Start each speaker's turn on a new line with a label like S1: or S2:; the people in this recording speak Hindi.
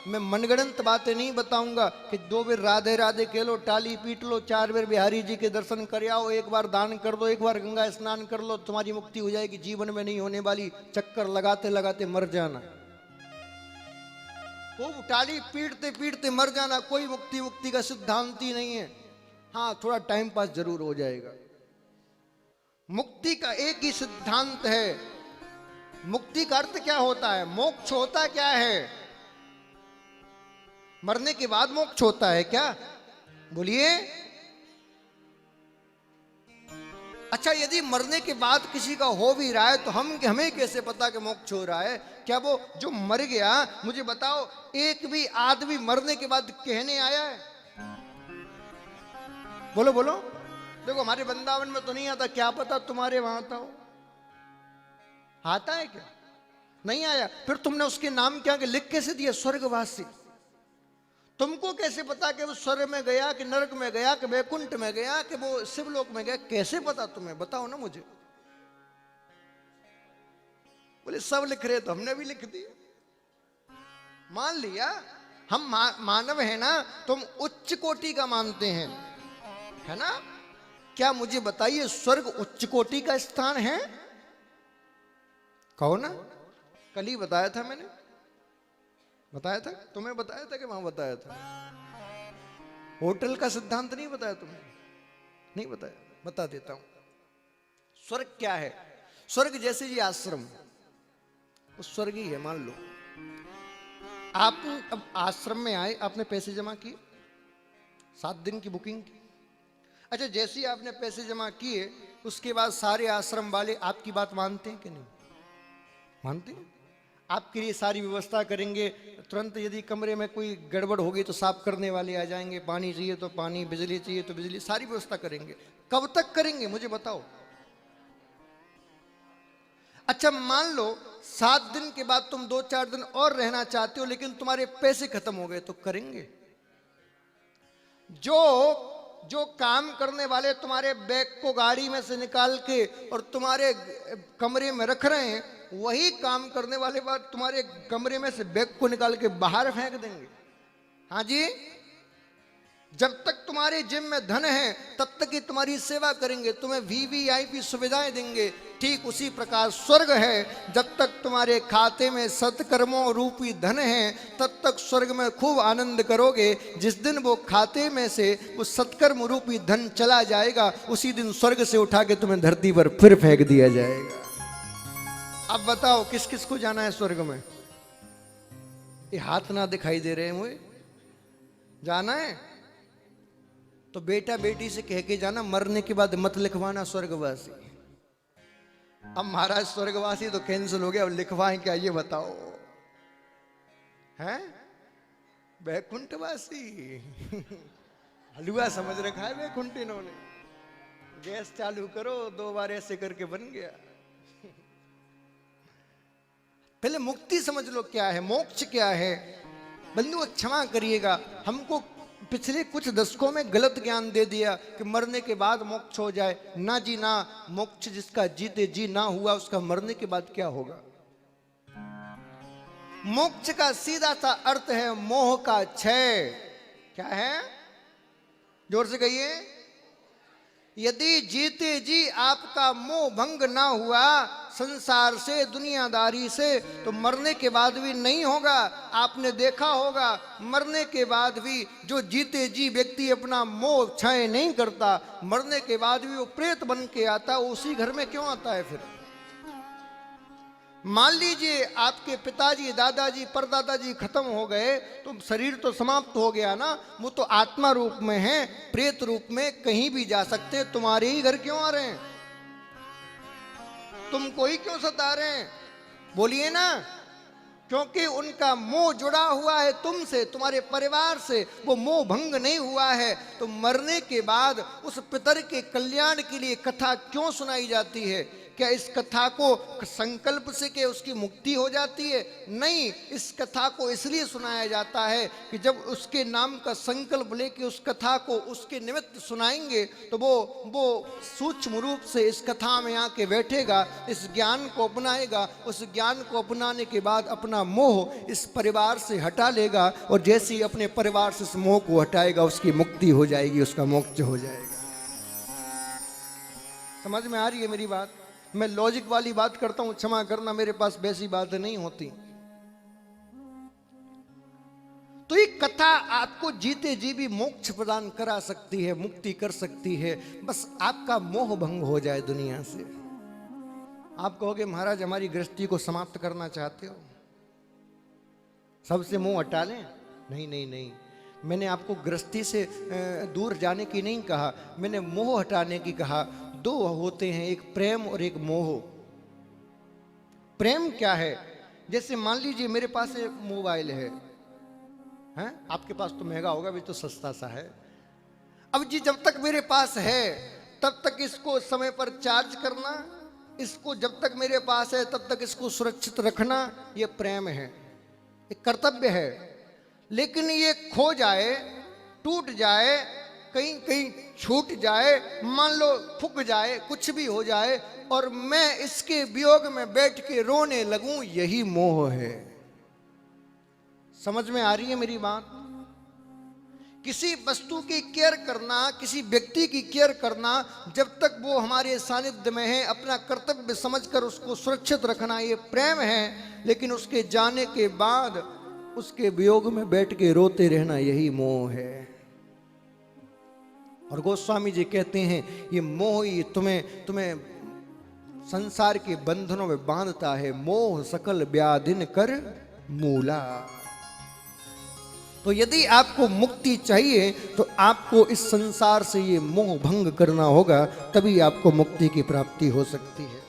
S1: मैं मनगढ़ंत बातें नहीं बताऊंगा कि 2 बार राधे राधे कह लो, टाली पीट लो, 4 बार बिहारी जी के दर्शन कर आओ, 1 बार दान कर दो, 1 बार गंगा स्नान कर लो, तुम्हारी मुक्ति हो जाएगी। जीवन में नहीं होने वाली, चक्कर लगाते लगाते मर जाना, खूब टाली पीटते पीटते मर जाना। कोई मुक्ति का सिद्धांत ही नहीं है। हाँ, थोड़ा टाइम पास जरूर हो जाएगा। मुक्ति का एक ही सिद्धांत है। मुक्ति का अर्थ क्या होता है? मोक्ष होता क्या है? मरने के बाद मोक्ष होता है क्या? बोलिए। अच्छा, यदि मरने के बाद किसी का हो भी रहा है तो हमें कैसे पता कि मोक्ष हो रहा है? क्या वो जो मर गया, मुझे बताओ, एक भी आदमी मरने के बाद कहने आया है? बोलो बोलो। देखो, हमारे वृंदावन में तो नहीं आता, क्या पता तुम्हारे वहां आता हो। आता है क्या? नहीं आया। फिर तुमने उसके नाम क्या लिख कैसे दिया? स्वर्गवासी। तुमको कैसे पता कि वो स्वर्ग में गया कि नरक में गया कि वैकुंठ में गया कि वो शिवलोक में गया? कैसे पता तुम्हें? बताओ ना मुझे। बोले सब लिख रहे तो हमने भी लिख दिया। मान लिया। हम मानव है ना, तुम उच्च कोटि का मानते हैं, है ना? क्या मुझे बताइए, स्वर्ग उच्च कोटि का स्थान है? कहो ना। कल ही बताया था मैंने, बताया था तुम्हें, बताया था कि वहां बताया था? होटल का सिद्धांत नहीं बताया तुम्हें? नहीं बताया, बता देता हूं। स्वर्ग क्या है? स्वर्ग जैसे जी आश्रम, वो स्वर्ग ही है, मान लो। आप अब आश्रम में आए, आपने पैसे जमा किए, 7 दिन की बुकिंग की। अच्छा, जैसे ही आपने पैसे जमा किए, उसके बाद सारे आश्रम वाले आपकी बात मानते हैं कि नहीं मानते हैं? आपके लिए सारी व्यवस्था करेंगे। तुरंत यदि कमरे में कोई गड़बड़ होगी तो साफ करने वाले आ जाएंगे, पानी चाहिए तो पानी, बिजली चाहिए तो बिजली, सारी व्यवस्था करेंगे। कब तक करेंगे मुझे बताओ? अच्छा, मान लो 7 दिन के बाद तुम 2-4 दिन और रहना चाहते हो, लेकिन तुम्हारे पैसे खत्म हो गए, तो करेंगे? जो काम करने वाले तुम्हारे बैग को गाड़ी में से निकाल के और तुम्हारे कमरे में रख रहे हैं, वही काम करने वाले बाद तुम्हारे कमरे में से बैग को निकाल के बाहर फेंक देंगे। हाँ जी। जब तक तुम्हारे जिम में धन है तब तक ही तुम्हारी सेवा करेंगे, तुम्हें वीवीआईपी सुविधाएं देंगे। ठीक उसी प्रकार स्वर्ग है, जब तक तुम्हारे खाते में सत्कर्मों रूपी धन है तब तक स्वर्ग में खूब आनंद करोगे। जिस दिन वो खाते में से वो सत्कर्म रूपी धन चला जाएगा, उसी दिन स्वर्ग से उठा के तुम्हें धरती पर फिर फेंक दिया जाएगा। अब बताओ किस किस को जाना है स्वर्ग में? ये हाथ ना दिखाई दे रहे हैं मुझे। जाना है तो बेटा बेटी से कह के जाना, मरने के बाद मत लिखवाना स्वर्गवासी। अब महाराज स्वर्गवासी तो कैंसिल हो गया, अब लिखवाएं क्या ये बताओ? हैं वैकुंठवासी। हलवा समझ रखा है वैकुंठ इन्होंने। गैस चालू करो, 2 बार ऐसे करके बन गया। पहले मुक्ति समझ लो क्या है, मोक्ष क्या है। बंधुओं क्षमा करिएगा, हमको पिछले कुछ दशकों में गलत ज्ञान दे दिया कि मरने के बाद मोक्ष हो जाए। ना जी ना, मोक्ष जिसका जीते जी ना हुआ उसका मरने के बाद क्या होगा? मोक्ष का सीधा सा अर्थ है मोह का क्षय। क्या है? जोर से कहिए। यदि जीते जी आपका मोह भंग ना हुआ संसार से, दुनियादारी से, तो मरने के बाद भी नहीं होगा। आपने देखा होगा, मरने के बाद भी जो जीते जी व्यक्ति अपना मोह क्षय नहीं करता, मरने के बाद भी वो प्रेत बन के आता, उसी घर में क्यों आता है फिर? मान लीजिए आपके पिताजी, दादाजी, परदादाजी खत्म हो गए, तो शरीर तो समाप्त हो गया ना, वो तो आत्मा रूप में है, प्रेत रूप में कहीं भी जा सकते। तुम्हारे ही घर क्यों आ रहे हैं? तुमको ही क्यों सता रहे हैं? बोलिए ना। क्योंकि उनका मोह जुड़ा हुआ है तुमसे, तुम्हारे परिवार से, वो मोह भंग नहीं हुआ है। तो मरने के बाद उस पितर के कल्याण के लिए कथा क्यों सुनाई जाती है? क्या इस कथा को संकल्प से के उसकी मुक्ति हो जाती है? नहीं, इस कथा को इसलिए सुनाया जाता है कि जब उसके नाम का संकल्प लेके उस कथा को उसके निमित्त सुनाएंगे तो वो सूक्ष्म रूप से इस कथा में आके बैठेगा, इस ज्ञान को अपनाएगा, उस ज्ञान को अपनाने के बाद अपना मोह इस परिवार से हटा लेगा, और जैसे ही अपने परिवार से इस मोह को हटाएगा उसकी मुक्ति हो जाएगी, उसका मोक्ष हो जाएगा। समझ में आ रही है मेरी बात? मैं लॉजिक वाली बात करता हूं, क्षमा करना, मेरे पास वैसी बात नहीं होती। तो ये कथा आपको जीते जी भी मोक्ष प्रदान करा सकती है, मुक्ति कर सकती है, बस आपका मोह भंग हो जाए दुनिया से। आप कहोगे महाराज हमारी गृहस्थी को समाप्त करना चाहते हो, सबसे मुंह हटा लें? नहीं नहीं नहीं, मैंने आपको गृहस्थी से दूर जाने की नहीं कहा, मैंने मोह हटाने की कहा। दो होते हैं, एक प्रेम और एक मोह। प्रेम क्या है? जैसे मान लीजिए मेरे पास एक मोबाइल है, हैं? आपके पास तो महंगा होगा, भी तो सस्ता सा है। अब जी जब तक मेरे पास है तब तक इसको समय पर चार्ज करना, इसको जब तक मेरे पास है तब तक इसको सुरक्षित रखना, ये प्रेम है, एक कर्तव्य है। लेकिन ये खो जाए, टूट जाए, कहीं कहीं छूट जाए, मान लो फूक जाए, कुछ भी हो जाए, और मैं इसके वियोग में बैठ के रोने लगूं, यही मोह है। समझ में आ रही है मेरी बात? किसी वस्तु की केयर करना, किसी व्यक्ति की केयर करना, जब तक वो हमारे सानिध्य में है, अपना कर्तव्य समझकर उसको सुरक्षित रखना, ये प्रेम है। लेकिन उसके जाने के बाद उसके वियोग में बैठ के रोते रहना, यही मोह है। और गोस्वामी जी कहते हैं ये मोह ही तुम्हें संसार के बंधनों में बांधता है। मोह सकल व्याधिन कर मूला। तो यदि आपको मुक्ति चाहिए तो आपको इस संसार से ये मोह भंग करना होगा, तभी आपको मुक्ति की प्राप्ति हो सकती है।